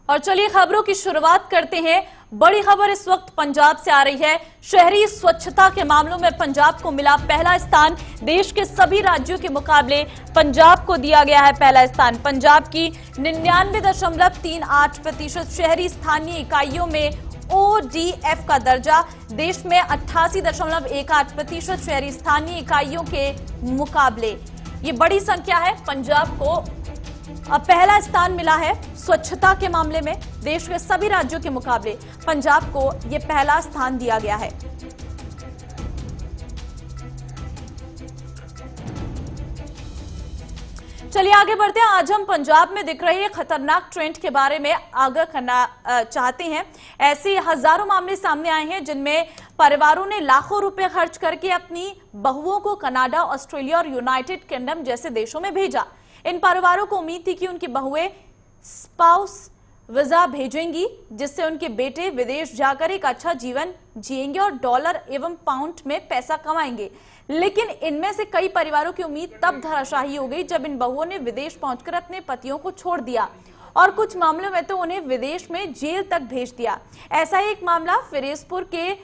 और चलिए खबरों की शुरुआत करते हैं। बड़ी खबर इस वक्त पंजाब से आ रही है। शहरी स्वच्छता के मामलों में पंजाब को मिला पहला स्थान। देश के सभी राज्यों के मुकाबले पंजाब को दिया गया है पहला स्थान। पंजाब की 99.38% शहरी स्थानीय इकाइयों में ODF का दर्जा। देश में 88.18% शहरी स्थानीय इकाइयों के मुकाबले ये बड़ी संख्या है। पंजाब को अब पहला स्थान मिला है स्वच्छता के मामले में। देश के सभी राज्यों के मुकाबले पंजाब को यह पहला स्थान दिया गया है। चलिए आगे बढ़ते हैं। आज हम पंजाब में दिख रहे खतरनाक ट्रेंड के बारे में आगाह करना चाहते हैं। ऐसे हजारों मामले सामने आए हैं जिनमें परिवारों ने लाखों रुपए खर्च करके अपनी बहुओं को कनाडा, ऑस्ट्रेलिया और यूनाइटेड किंगडम जैसे देशों में भेजा। इन परिवारों को उम्मीद थी कि उनकी बहुएं स्पाउस वीजा भेजेंगी, जिससे उनके बेटे विदेश जाकर एक अच्छा जीवन जिएंगे और डॉलर एवं पाउंड में पैसा कमाएंगे। लेकिन इनमें से कई परिवारों की उम्मीद तब धराशायी हो गई जब इन बहुओं ने विदेश पहुंचकर अपने पतियों को छोड़ दिया और कुछ मामलों में तो उन्हें विदेश में जेल तक भेज दिया। ऐसा ही एक मामला फिरोजपुर के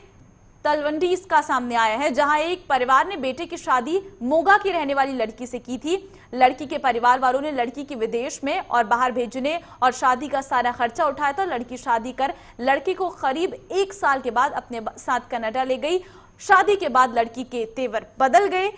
तलवंडी का सामने आया है, जहां एक परिवार ने बेटे की शादी मोगा की रहने वाली लड़की से की थी। लड़की के परिवार वालों ने लड़की की विदेश में और बाहर भेजने और शादी का सारा खर्चा उठाया था। लड़की शादी कर लड़की को करीब 1 साल के बाद अपने साथ कनाडा ले गई। शादी के बाद लड़की के तेवर बदल गए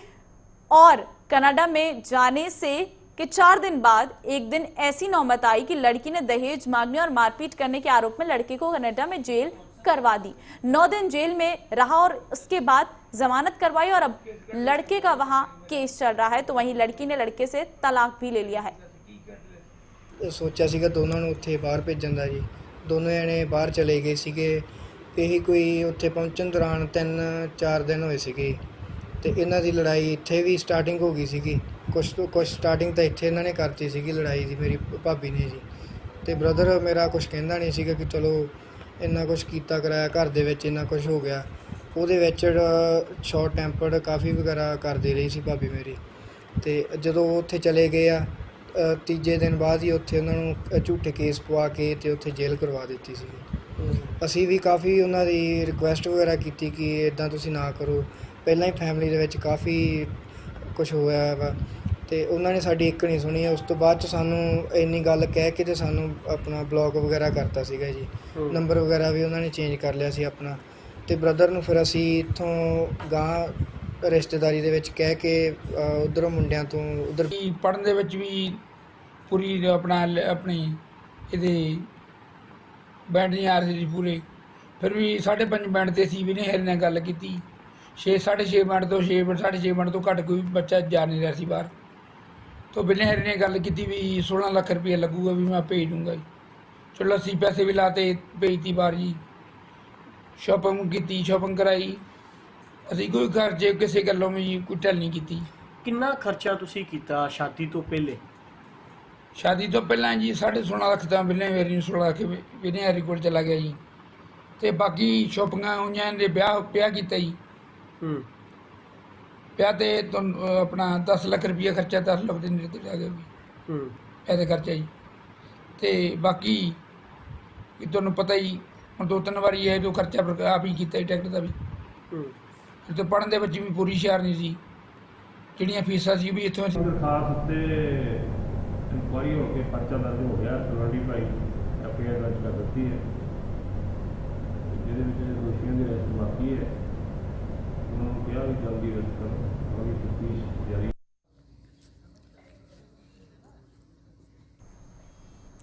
और कनाडा में जाने से के 4 दिन बाद एक दिन ऐसी नौबत आई कि लड़की ने दहेज मांगने और मारपीट करने के आरोप में लड़के को कनाडा में जेल करवा दी। 9 दिन जेल में रहा और उसके बाद जमानत करवाई और अब लड़के का वहां केस चल रहा है। तो वहीं लड़की ने लड़के से तलाक भी ले लिया है। सोचा सीगा दोनों ਨੂੰ ਉੱਥੇ ਬਾਹਰ ਭੇਜਣ ਦਾ ਜੀ। ਦੋਨੋਂ ਜਣੇ ਬਾਹਰ ਚਲੇ ਗਏ ਸੀਗੇ। ਇਹੀ ਕੋਈ ਉੱਥੇ ਪਹੁੰਚਣ ਦੌਰਾਨ 3-4 ਦਿਨ ਹੋਏ ਸੀਗੇ ਤੇ ਇਹਨਾਂ ਦੀ ਲੜਾਈ ਇੱਥੇ ਵੀ ਸਟਾਰਟਿੰਗ ਹੋ ਗਈ ਸੀਗੀ। ਕੁਝ ਸਟਾਰਟਿੰਗ ਤਾਂ ਇੱਥੇ ਇਹਨਾਂ ਨੇ ਕਰਤੀ ਸੀਗੀ ਲੜਾਈ ਦੀ, ਮੇਰੀ ਭਾਬੀ ਨੇ ਜੀ। ਤੇ ਬ੍ਰਦਰ ਮੇਰਾ ਕੁਝ ਕਹਿੰਦਾ ਨਹੀਂ ਸੀਗਾ ਕਿ ਚਲੋ ਇੰਨਾ ਕੁਝ ਕੀਤਾ ਕਰਾਇਆ, ਘਰ ਦੇ ਵਿੱਚ ਇੰਨਾ ਕੁਝ ਹੋ ਗਿਆ। ਉਹਦੇ ਵਿੱਚ ਸ਼ਾਰਟ ਟੈਂਪਰਡ ਕਾਫੀ ਵਗੈਰਾ ਕਰਦੀ ਰਹੀ ਸੀ ਭਾਬੀ ਮੇਰੀ। ਤੇ ਜਦੋਂ ਉੱਥੇ ਚਲੇ ਗਏ ਆ ਤੀਜੇ ਦਿਨ ਬਾਅਦ ਹੀ ਉੱਥੇ ਉਹਨਾਂ ਨੂੰ ਝੂਠੇ ਕੇਸ ਪਵਾ ਕੇ ਤੇ ਉੱਥੇ ਜੇਲ੍ਹ ਕਰਵਾ ਦਿੱਤੀ ਸੀ। ਅਸੀਂ ਵੀ ਕਾਫੀ ਉਹਨਾਂ ਦੀ ਰਿਕੁਐਸਟ ਵਗੈਰਾ ਕੀਤੀ ਕਿ ਇਦਾਂ ਤੁਸੀਂ ਨਾ ਕਰੋ। ਪਹਿਲਾਂ ਹੀ ਫੈਮਿਲੀ ਦੇ ਵਿੱਚ ਕਾਫੀ ਕੁਝ ਹੋਇਆ ਵਾ ਤੇ ਉਹਨਾਂ ਨੇ ਸਾਡੀ ਇੱਕ ਨਹੀਂ ਸੁਣੀ। ਉਸ ਤੋਂ ਬਾਅਦ 'ਚ ਸਾਨੂੰ ਇੰਨੀ ਗੱਲ ਕਹਿ ਕੇ ਤੇ ਸਾਨੂੰ ਆਪਣਾ ਬਲੌਕ ਵਗੈਰਾ ਕਰਤਾ ਸੀਗਾ ਜੀ। ਨੰਬਰ ਵਗੈਰਾ ਵੀ ਉਹਨਾਂ ਨੇ ਚੇਂਜ ਕਰ ਲਿਆ ਸੀ ਆਪਣਾ। ਤੇ ਬ੍ਰਦਰ ਨੂੰ ਫਿਰ ਅਸੀਂ ਇੱਥੋਂ ਗਾਂ ਰਿਸ਼ਤੇਦਾਰੀ ਦੇ ਵਿੱਚ ਕਹਿ ਕੇ ਉਧਰੋਂ ਮੁੰਡਿਆਂ ਤੋਂ ਉਧਰ ਪੜ੍ਹਨ ਦੇ ਵਿੱਚ ਵੀ ਪੂਰੀ ਆਪਣੀ ਇਹਦੇ ਬੈਂਡ ਨਹੀਂ ਆ ਰਹੀ ਸੀ ਪੂਰੇ। ਫਿਰ ਵੀ 5.5 ਬੈਂਡ ਤੇ ਸੀ ਵੀ ਨੇ ਹਰ ਨਾਲ ਗੱਲ ਕੀਤੀ। 6.5 ਮਿੰਟ ਤੋਂ 6.5 ਮਿੰਟ ਤੋਂ ਘੱਟ ਕੋਈ ਬੱਚਾ ਜਾ ਨਹੀਂ ਰਿਹਾ ਸੀ ਬਾਹਰ। तो बिने हरी ने गल की भी 16 लाख रुपया लगूगा भी मैं भेज दूँगा जी। चलो असी पैसे भी लाते भेजती बाहर जी। शॉपिंग की, शॉपिंग कराई। असी कोई खर्चे किसी गलों में जी कोई ढल नहीं की। कितना खर्चा तुसी कीता शादी तो पहले? शादी तो पहला जी 16.5 लाख तो बिने हरी 16 लाख बिने हरी को चला गया जी। तो बाकी शॉपिंग हुई ब्याह किया जी। ब्याह ते अपना 10 लाख रुपया खर्चा 10 लाख दिन आ गया भी ऐसे खर्चा जी। तो बाकी तुहानू पता ही हम 2-3 बारी है जो खर्चा आप ही किया टिकट का भी। तो पढ़न के बच्चे भी पूरी हुशियार नहीं सी। जिहड़ियां फीसां सी भी इत्थों खास उत्ते इंक्वायरी हो के पर्चा दर्ज हो गया। तलवंडी भाई एफआईआर दर्ज कर दी है जिहदे विच दोषियों की अरेस्ट बाकी है। उन्होंने कहा भी जल्दी अरेस्ट करो।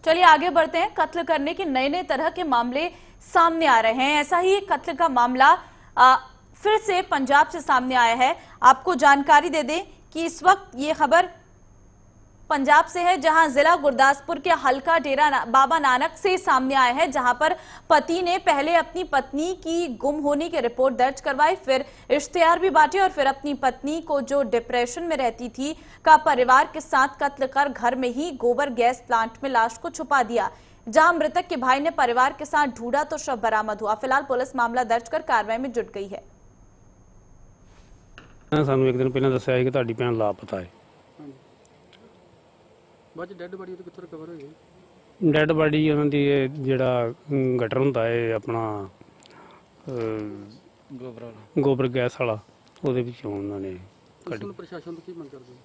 चलिए आगे बढ़ते हैं। कत्ल करने के नए नए तरह के मामले सामने आ रहे हैं। ऐसा ही एक कत्ल का मामला फिर से पंजाब से सामने आया है। आपको जानकारी दे दें कि इस वक्त ये खबर पंजाब से है, जहां जिला गुरदासपुर के हल्का डेरा बाबा नानक से सामने आया है, जहां पर पति ने पहले अपनी पत्नी की गुम होने की रिपोर्ट दर्ज करवाई, फिर इश्तिहार भी बांटे और फिर अपनी पत्नी को जो डिप्रेशन में रहती थी का परिवार के साथ कत्ल कर घर में ही गोबर गैस प्लांट में लाश को छुपा दिया। जहां मृतक के भाई ने परिवार के साथ ढूंढा तो शव बरामद हुआ। फिलहाल पुलिस मामला दर्ज कर कार्रवाई में जुट गई है। सानू एक दिन पहले दस्सिया कि तुहाडी भैन लापता है। बाद डेड बॉडी तो कित्थों रिकवर होई? ਡੈਡ ਬਾਡੀ ਉਹਨਾਂ ਦੀ ਇਹ ਜਿਹੜਾ ਗਟਰ ਹੁੰਦਾ ਹੈ ਆਪਣਾ ਗੋਬਰ ਗੈਸ ਵਾਲਾ, ਉਹਦੇ ਵਿੱਚੋਂ ਉਹਨਾਂ ਨੇ ਕੱਢ। ਪ੍ਰਸ਼ਾਸਨ ਤੋਂ ਕੀ ਮੰਗ ਕਰਦੇ ਹੋ?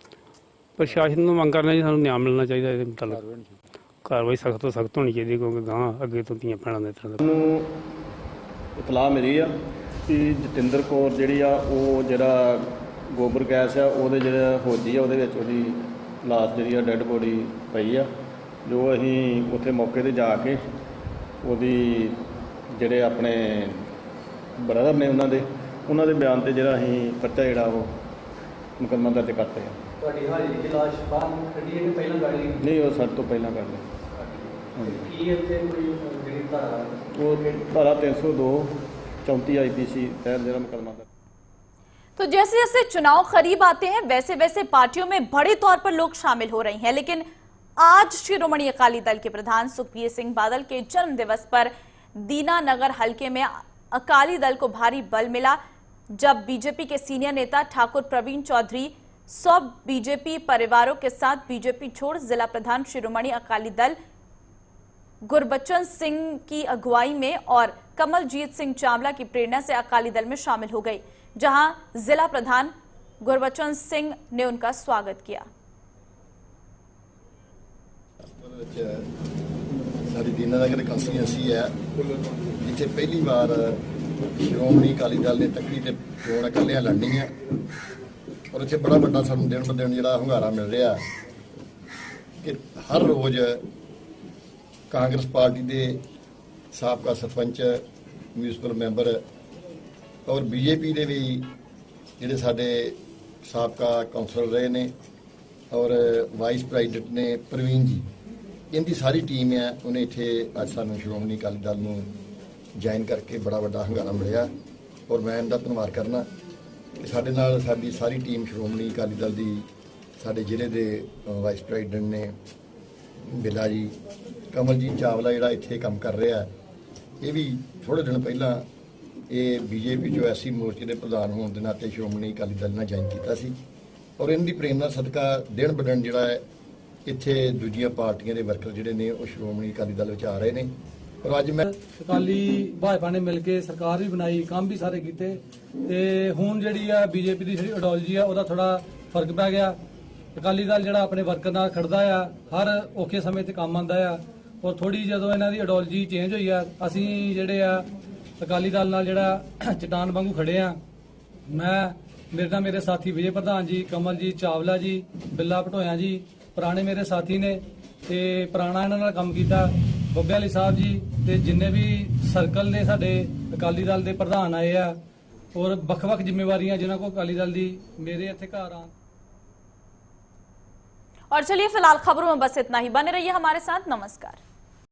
ਪ੍ਰਸ਼ਾਸਨ ਨੂੰ ਮੰਗ ਕਰਨਾ ਜੀ, ਸਾਨੂੰ ਨਿਆਂ ਮਿਲਣਾ ਚਾਹੀਦਾ ਇਹਦੇ ਮੁਤਾਬਕ। ਕਾਰਵਾਈ ਸਖਤ ਤੋਂ ਸਖਤ ਹੋਣੀ ਚਾਹੀਦੀ, ਕਿਉਂਕਿ ਗਾਂ ਅੱਗੇ ਤੋਂ ਧੀਆਂ ਭੈਣਾਂ ਦੇ ਤਰ੍ਹਾਂ ਦਾ। ਨੂੰ ਇਤਲਾਹ ਮਿਲੀ ਆ ਕਿ ਜਤਿੰਦਰ ਕੌਰ ਜਿਹੜੀ ਆ ਉਹ ਜਿਹੜਾ ਗੋਬਰ ਗੈਸ ਆ ਉਹਦੇ ਜਿਹੜਾ ਹੋਜੀ ਆ ਉਹਦੇ ਵਿੱਚ ਉਹਦੀ ਲਾਸ਼ ਜਿਹੜੀ ਆ ਡੈੱਡ ਬੋਡੀ ਪਈ ਆ, ਜੋ ਅਸੀਂ ਉੱਥੇ ਮੌਕੇ ਤੇ ਜਾ ਕੇ ਉਹਦੀ ਜਿਹੜੇ ਆਪਣੇ ਬ੍ਰਦਰ ਨੇ ਉਹਨਾਂ ਦੇ ਬਿਆਨ ਤੇ ਜਿਹੜਾ ਅਸੀਂ ਪਰਚਾ ਜਿਹੜਾ ਉਹ ਮੁਕੱਦਮਾ ਦਰਜ ਕਰਤੇ ਆ। ਤੁਹਾਡੀ ਹਾਜ਼ਰੀ ਦੀ ਲਾਸ਼ ਬਾਹਰ ਕੱਢੀ ਹੈ ਕਿ ਪਹਿਲਾਂ ਕੱਢ ਲਈ? ਨਹੀਂ, ਉਹ ਸਾਡੇ ਤੋਂ ਪਹਿਲਾਂ ਕਰ ਲਿਆ। ਕੀ ਇੱਥੇ ਕੋਈ ਜਿਹੜੀ ਧਾਰਾ? ਉਹ ਧਾਰਾ 302 34 IPC तहत जरा मुकदमा दर्ज। तो जैसे जैसे चुनाव करीब आते हैं वैसे वैसे पार्टियों में बड़े तौर पर लोग शामिल हो रहे हैं, लेकिन आज शिरोमणि अकाली दल के प्रधान सुखबीर सिंह बादल के जन्म दिवस पर दीनानगर हलके में अकाली दल को भारी बल मिला, जब बीजेपी के सीनियर नेता ठाकुर प्रवीण चौधरी 100 बीजेपी परिवारों के साथ बीजेपी छोड़ जिला प्रधान शिरोमणि अकाली दल गुरबचन सिंह की अगुवाई में और कमलजीत सिंह चावला की प्रेरणा से अकाली दल में शामिल हो गई, जहां जिला प्रधान गुरबचन सिंह ने उनका स्वागत किया। सारी दीनानगर कंस्टिट्यूएंसी है जिथे पहली बार श्रोमणी अकाली दल ने तकड़ी ते चोण इकल्लियां लड़नी है, और इत्थे बड़ा वड्डा सानूं दिन ब दिन जिहड़ा hungaरा मिल रहा कि हर रोज़ कांग्रेस पार्टी के साबका सरपंच म्यूनसिपल मैंबर और बीजेपी के भी जिहड़े साडे साबका काउंसलर रहे ने और वाइस प्रेजिडेंट ने प्रवीण जी, इनकी सारी टीम है उन्हें इत्थे अज सानूं श्रोमणी अकाली दल नूं ज्वाइन करके बड़ा वड्डा हंगारा मिलिया, और मैं इनका धन्नवाद करना कि साडे नाल साडी सारी टीम श्रोमणी अकाली दल की साडे जिले के वाइस प्रेजिडेंट ने बिला जी, कमलजीत चावला जिहड़ा इत्थे काम कर रहा है, ये भी थोड़े दिन पहला ये बीजेपी जो एससी मोर्चे के प्रधान होने के नाते श्रोमणी अकाली दल ने ज्वाइन किया सी, और इनकी प्रेरणा सदका दिन ब दिन जिहड़ा है इत्थे दूजियां पार्टियां के वर्कर जिहड़े ने वो श्रोमणी अकाली दल विच आ रहे हैं। और अज मैं अकाली भाजपा ने मिल के सरकार भी बनाई, काम भी सारे किए, ते हुण जिहड़ी आ बीजेपी की जिहड़ी आइडियोलॉजी है उहदा थोड़ा फर्क पै गया। अकाली दल जिहड़ा अपने वर्कर नाल खड़दा आ, हर औखे समय ते काम आंदा आ, और थोड़ी जदों इन्हां दी आइडियोलॉजी चेंज होई आ, असीं जिहड़े आ अकाली दल नाल जिहड़ा चट्टान वांगू खड़े आ। मैं मेरे नाल मेरे साथी विजय प्रधान जी, कमलजीत चावला जी, बिल्ला भटोया जी पुराने मेरे साथी ने, ते पुराना इन्हां नाल काम कीता, बब्बे अली साहब जी ते जिन्ने भी सर्कल ने साडे अकाली दल दे प्रधान आए आ, और ਵੱਖ-ਵੱਖ जिम्मेवारियां जिन्हां को अकाली दल दी मेरे इत्थे घर आ। और चलिए फिलहाल खबरों में बस इतना ही, बने रहिए हमारे साथ। नमस्कार।